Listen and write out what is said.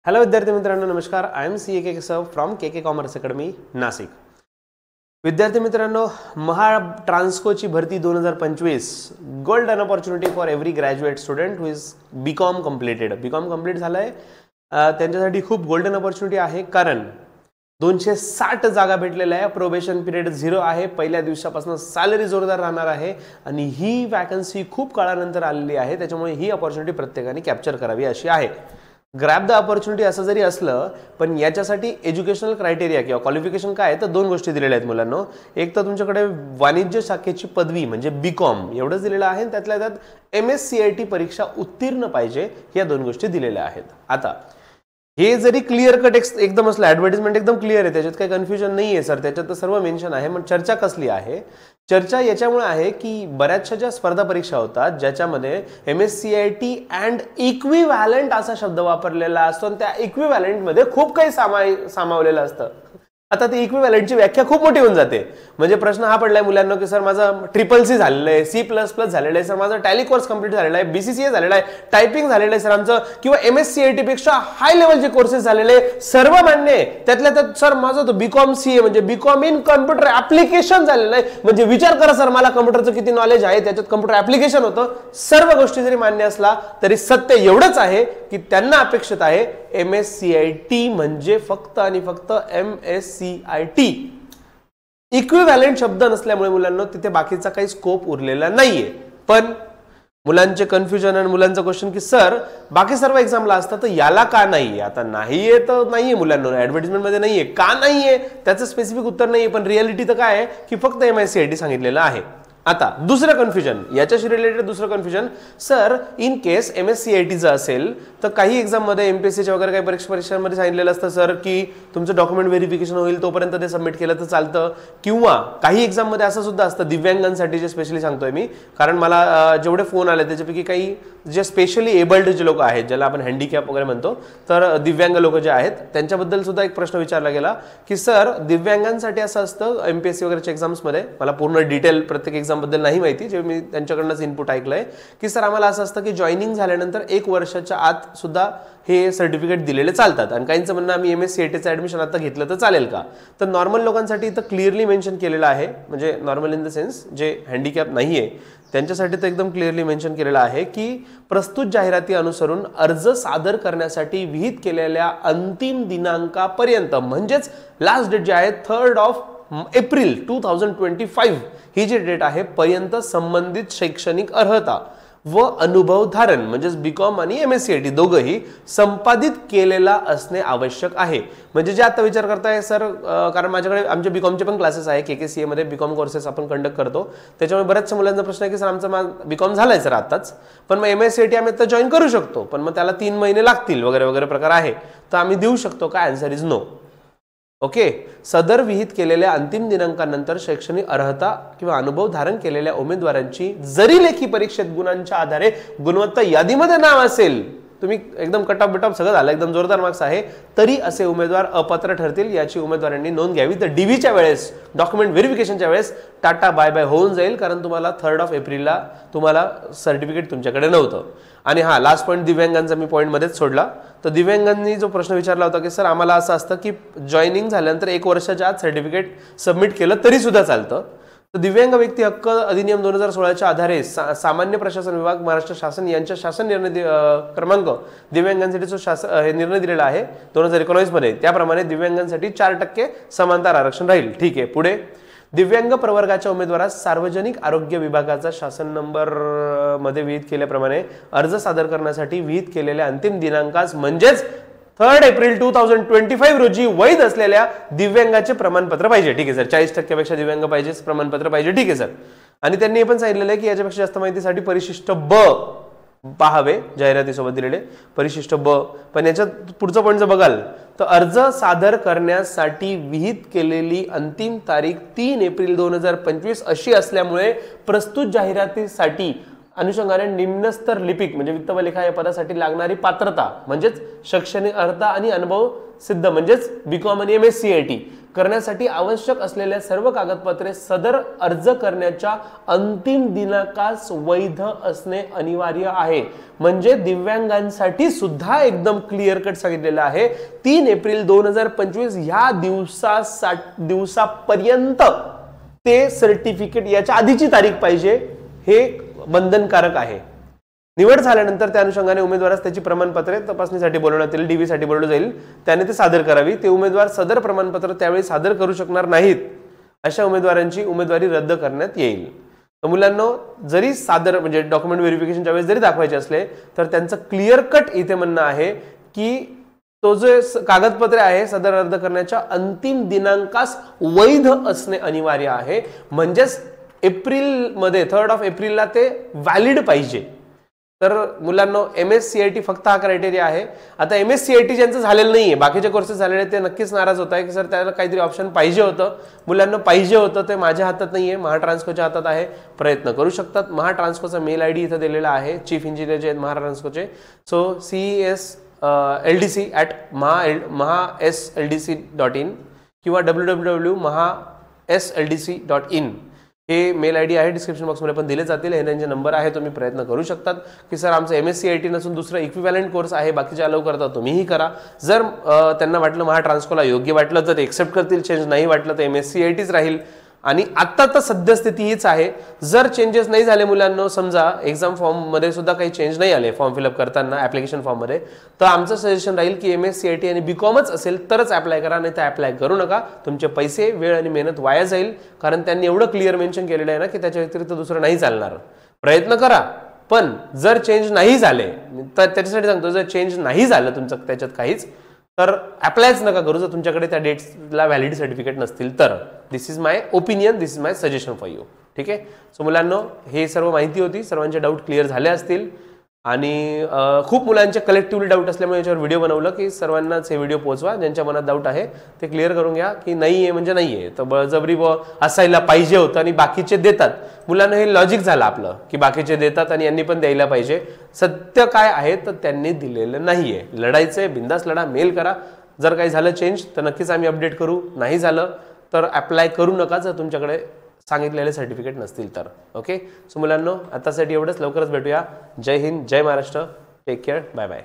Hello विद्यार्थी मित्रांनो, नमस्कार. I am C A K Keshav from K commerce academy Nashik. विद्यार्थी मित्रांनो, महा ट्रान्सकोची भरती 2025 golden opportunity for every graduate student who is BCom completed. BCom complete झालंय त्यांच्यासाठी खूप गोल्डन अपॉर्च्युनिटी आहे, कारण 260 जागा भेटलेल्या आहे. प्रोबेशन पिरियड 0 आहे. पहिल्या दिवसापासून सॅलरी जोरदार राहणार आहे आणि ही वॅकन्सी खूप काळानंतर आलेली आहे. त्याच्यामुळे ही अपॉर्च्युनिटी प्रत्येकाने कॅप्चर करावी अशी आहे. ग्रॅब द अपॉर्च्युनिटी असं जरी असलं, पण याच्यासाठी एज्युकेशनल क्रायटेरिया किंवा क्वालिफिकेशन काय आहे तर दोन गोष्टी दिलेल्या आहेत मुलांनो. एक तर तुमच्याकडे वाणिज्य शाखेची पदवी म्हणजे बीकॉम एवढंच दिलेलं आहे, त्यातल्या त्यात MSCIT परीक्षा उत्तीर्ण पाहिजे, या दोन गोष्टी दिलेल्या आहेत. आता हे जरी क्लिअर कट एकदम असलं, ऍडव्हर्टाइजमेंट एकदम क्लिअर आहे, त्याच्यात काही कन्फ्युजन नाही आहे सर, त्याच्यात तर सर्व मेन्शन आहे. मग चर्चा कसली आहे? चर्चा याच्यामुळे आहे की बऱ्याचशा ज्या स्पर्धा परीक्षा होतात ज्याच्यामध्ये MSCIT अँड इक्विव्हॅलंट असा शब्द वापरलेला असतो आणि त्या इक्विव्हॅलंट मध्ये खूप काही सामावलेलं असतं. आता ती इक्विव्हॅलंटची व्याख्या खूप मोठी होऊन जाते. म्हणजे प्रश्न हा पडलाय मुलांना की सर माझं CCC झालेलं आहे, C++ झालेलं आहे, सर माझं टॅली कोर्स कंप्लीट झालेला आहे, BCCA झालेला आहे, टायपिंग झालेलं आहे सर आमचं, किंवा MSCIT पेक्षा हाय लेवलचे कोर्सेस झालेले सर्व मान्य आहे. त्यातल्या त्यात सर माझं तो BCom CA म्हणजे BCom इन कम्प्युटर ऍप्लिकेशन झालेलं आहे. म्हणजे विचार करा सर, मला कम्प्युटरचं किती नॉलेज आहे, त्याच्यात कम्प्युटर ऍप्लिकेशन होतं. सर्व गोष्टी जरी मान्य असला तरी सत्य एवढंच आहे की त्यांना अपेक्षित आहे MSCIT म्हणजे फक्त आणि फक्त MSCIT. इक्विव्हॅलंट शब्द नसल्यामुळे मुलांना तिथे बाकीचा काही स्कोप उरलेला नाहीये. पण मुलांचे कन्फ्युजन आणि मुलांचा क्वेश्चन की सर बाकी सर्व एक्झामला असतं तर याला का नाहीये? आता नाहीये तर नाहीये मुलांना, ऍडव्हर्टाइजमेंट मध्ये नाहीये, का नाहीये त्याचं स्पेसिफिक उत्तर नाहीये, पण रियालिटी तर काय आहे की फक्त MSCIT सांगितलेलं आहे. आता दुसरं कन्फ्युजन, याच्याशी रिलेटेड दुसरं confusion, sir in case MSCIT असेल तर काही एक्झाम मध्ये MPSCच्या वगैरे काही परीक्षांमध्ये सांगितलेलं असतं सर की तुमचं डॉक्युमेंट व्हेरिफिकेशन होईल तोपर्यंत ते सबमिट केलं तर चालतं. किंवा काही एक्झाम मध्ये असं सुद्धा असतं, दिव्यांगांसाठी जे स्पेशली सांगतोय मी, कारण मला जेवढे फोन आले त्याच्यापैकी काही जे स्पेशली एबल्ड जे लोक आहेत, ज्याला आपण हँडिकॅप वगैरे म्हणतो, तर दिव्यांग लोक जे आहेत त्यांच्याबद्दल सुद्धा एक प्रश्न विचारला गेला की सर दिव्यांगांसाठी असं असतं MPSC वगैरेच्या एक्झाम्समध्ये, मला पूर्ण डिटेल प्रत्येक एक्झाम बद्दल नाही माहिती, जे मी त्यांच्याकडूनच इनपुट ऐकलंय की सर आम्हाला असं असतं की जॉईनिंग झाल्यानंतर 1 वर्षाच्या आत सुद्धा हे सर्टिफिकेट दिलेले चालतात. आणि काहींचं म्हणणं आम्ही MSCITचं ऍडमिशन आता घेतलं तर चालेल का? तर नॉर्मल लोकांसाठी इथं क्लिअरली मेन्शन केलेलं आहे, म्हणजे नॉर्मल इन द सेन्स जे हँडिकॅप नाहीये त्यांच्यासाठी तर एकदम क्लिअरली मेन्शन केलेलं आहे की प्रस्तुत जाहिराती अनुसरून अर्ज सादर करण्यासाठी विहित केलेल्या अंतिम दिनांकापर्यंत, म्हणजेच लास्ट डेट जे आहे 3 एप्रिल 2025 ही जी डेट आहे पर्यंत संबंधित शैक्षणिक अर्हता व अनुभव धारण म्हणजेच बीकॉम आणि MSCIT दोघंही संपादित केलेला असणे आवश्यक आहे. म्हणजे जे आता विचार करताय सर, कारण माझ्याकडे आमचे बीकॉमचे पण क्लासेस आहे, KKCA मध्ये बीकॉम कोर्सेस आपण कंडक्ट करतो, त्याच्यामुळे बऱ्याचशा मुलांचा प्रश्न आहे की सर आमचं बीकॉम झालाय सर आताच, पण मग MSCIT आम्ही आता जॉईन करू शकतो, पण मग त्याला 3 महिने लागतील वगैरे वगैरे प्रकार आहे, तर आम्ही देऊ शकतो का? Answer is no. ओके. सदर विहित केलेल्या अंतिम दिनांकानंतर शैक्षणिक अर्हता किंवा अनुभव धारण केलेल्या उमेदवारांची जरी लेखी परीक्षेत गुणांच्या आधारे गुणवत्ता यादीमध्ये नाव असेल, तुम्ही एकदम कटऑफ बिटॉप सगळं झालं, एकदम जोरदार मार्क्स आहे, तरी असे उमेदवार अपात्र ठरतील याची उमेदवारांनी नोंद घ्यावी. तर DVच्या वेळेस, डॉक्युमेंट व्हेरिफिकेशनच्या वेळेस टाटा बाय बाय होऊन जाईल, कारण तुम्हाला 3 एप्रिलला तुम्हाला सर्टिफिकेट तुमच्याकडे नव्हतं. आणि हा लास्ट पॉईंट दिव्यांगांचा मी पॉईंट मध्येच सोडला. तर दिव्यांगांनी जो प्रश्न विचारला होता की सर आम्हाला असं असतं की जॉईनिंग झाल्यानंतर 1 वर्षाच्या आत सर्टिफिकेट सबमिट केलं तरी सुद्धा चालतं. तर दिव्यांग व्यक्ती हक्क अधिनियम 2016च्या आधारे सामान्य प्रशासन विभाग, महाराष्ट्र शासन यांच्या शासन निर्णय क्रमांक दिव्यांगांसाठी जो हे निर्णय दिलेला आहे 2019 मध्ये, त्याप्रमाणे दिव्यांगांसाठी 4% समांतर आरक्षण राहील. ठीक आहे. पुढे, दिव्यांग प्रवर्गाच्या उमेदवारास सार्वजनिक आरोग्य विभागाचा शासन नंबर मध्ये विहित केल्याप्रमाणे अर्ज सादर करण्यासाठी विहित केलेल्या अंतिम दिनांकास म्हणजेच 3 एप्रिल 2025 रोजी वैध असलेल्या दिव्यांगाचे प्रमाणपत्र पाहिजे. ठीक आहे सर. 40% पेक्षा दिव्यांग पाहिजे, प्रमाणपत्र पाहिजे. ठीक आहे सर. आणि त्यांनी हे पण सांगितलेलं आहे की याच्यापेक्षा जास्त माहितीसाठी परिशिष्ट ब पाहावे, जाहिरातीसोबत दिलेले परिशिष्ट ब. पण याच्यात पुढचं पॉईंट जर बघाल तर अर्ज सादर करण्यासाठी विहित केलेली अंतिम तारीख 3 एप्रिल 2025 अशी असल्यामुळे प्रस्तुत जाहिरातीसाठी अनुषंगाने निम्नस्तर लिपिक म्हणजे वित्त व लेखा या पदासाठी लागणारी पात्रता म्हणजेच शैक्षणिक अर्हता आणि अनुभव सिद्ध म्हणजेच बीकॉम आणि MSc करण्यासाठी आवश्यक असलेल्या सर्व कागदपत्रे सदर अर्ज करण्याच्या अंतिम दिनांकास वैध असणे अनिवार्य आहे। म्हणजे दिव्यांगांसाठी सुद्धा एकदम क्लिअर कट सांगितलेलं आहे 3 एप्रिल 2025 ह्या दिवसापर्यंत ते सर्टिफिकेट याच्या आधीची तारीख पाहिजे, हे बंधनकारक आहे। निवड झाल्यानंतर त्या अनुषंगाने उमेदवारास त्याची प्रमाणपत्रे तपासणीसाठी बोलवण्यात येईल, DV साठी बोलवलं जाईल, त्याने ते सादर करावी। ते उमेदवार सदर प्रमाणपत्र त्यावेळी सादर करू शकणार नाहीत अशा उमेदवारांची उमेदवारी रद्द करण्यात येईल। तर मुलांनो जरी सादर म्हणजे डॉक्युमेंट व्हेरिफिकेशनच्या वेळेस जरी दाखवायचे असले तर त्यांचं क्लिअर कट इथे म्हणणं आहे की तो जो कागदपत्रे आहे सदर रद्द करण्याच्या अंतिम दिनांकास वैध असणे अनिवार्य आहे। म्हणजेच एप्रिल मध्ये 3 एप्रिलला ते व्हॅलिड पाहिजे। तर मुलांनो MSc फक्त हा क्रायटेरिया आहे। आता MSc ज्यांचं झालेलं नाहीये, बाकीचे कोर्सेस झालेले ते नक्कीच नाराज होत आहे की सर त्याला काहीतरी ऑप्शन पाहिजे होतं। मुलांना पाहिजे होतं ते माझ्या हातात नाहीये, महाट्रान्सकोच्या हातात आहे, प्रयत्न करू शकतात। महाट्रान्सकोचा मेल ID इथं दिलेला आहे, चीफ इंजिनियर जे आहेत महाट्रान्सकोचे। सो CESLDC@mahaSLDC.in किंवा www.mahaSLDC.in हे मेल ID आहे, डिस्क्रिप्शन बॉक्समध्ये पण दिले जातील, हे त्यांचे नंबर आहे, तुम्ही प्रयत्न करू शकतात की सर आमचं MSc नसून दुसरं इक्विव्हॅलंट कोर्स आहे, बाकीचे अलाउ करता तुम्हीही करा। जर त्यांना वाटलं महाट्रान्सकोला योग्य वाटलं तर एक्सेप्ट करतील, चेंज नाही वाटलं तर MSc राहील। आणि आता तर सद्यस्थिती हीच आहे। जर चेंजेस नाही झाले मुलांना, समजा एक्झाम फॉर्म मध्ये सुद्धा काही चेंज नाही आले फॉर्म फिलअप करताना ऍप्लिकेशन फॉर्म मध्ये, तर आमचं सजेशन राहील की MSc आणि बीकॉमच असेल तरच अप्लाय करा, नाही तर अप्लाय करू नका। तुमचे पैसे वेळ आणि मेहनत वाया जाईल, कारण त्यांनी एवढं क्लिअर मेन्शन केलेलं आहे ना की त्याच्या व्यतिरिक्त दुसरं नाही चालणार। प्रयत्न करा, पण जर चेंज नाही झाले तर त्याच्यासाठी सांगतो जर चेंज नाही झालं तुमचं त्याच्यात काहीच तर अप्लायच नका करू जर तुमच्याकडे त्या डेट्सला व्हॅलिड सर्टिफिकेट नसतील तर। This is my opinion, this is my suggestion for you. ठीक आहे, सो मुलांनो हे सर्व माहिती होती, सर्वांचे डाऊट क्लिअर झाले असतील आणि खूप मुलांचे कलेक्टिव्हली डाऊट असल्यामुळे याच्यावर व्हिडिओ बनवलं की सर्वांनाच हे व्हिडिओ पोहोचवा, ज्यांच्या मनात डाऊट आहे ते क्लिअर करून घ्या की नाही आहे म्हणजे नाही आहे, तर बळजबरी असायला पाहिजे होतं आणि बाकीचे देतात। मुलांना हे लॉजिक झालं आपलं की बाकीचे देतात आणि यांनी पण द्यायला पाहिजे। सत्य काय आहे तर त्यांनी दिलेलं नाहीये। लढायचंय, बिंदास लढा, मेल करा। जर काही झालं चेंज तर नक्कीच आम्ही अपडेट करू, नाही झालं तर अप्लाय करू नका जर तुमच्याकडे सांगितलेले सर्टिफिकेट नसतील तर। ओके, सो मुलांनो आतासाठी एवढंच, लवकरच भेटूया। जय हिंद, जय Maharashtra, take care, bye bye.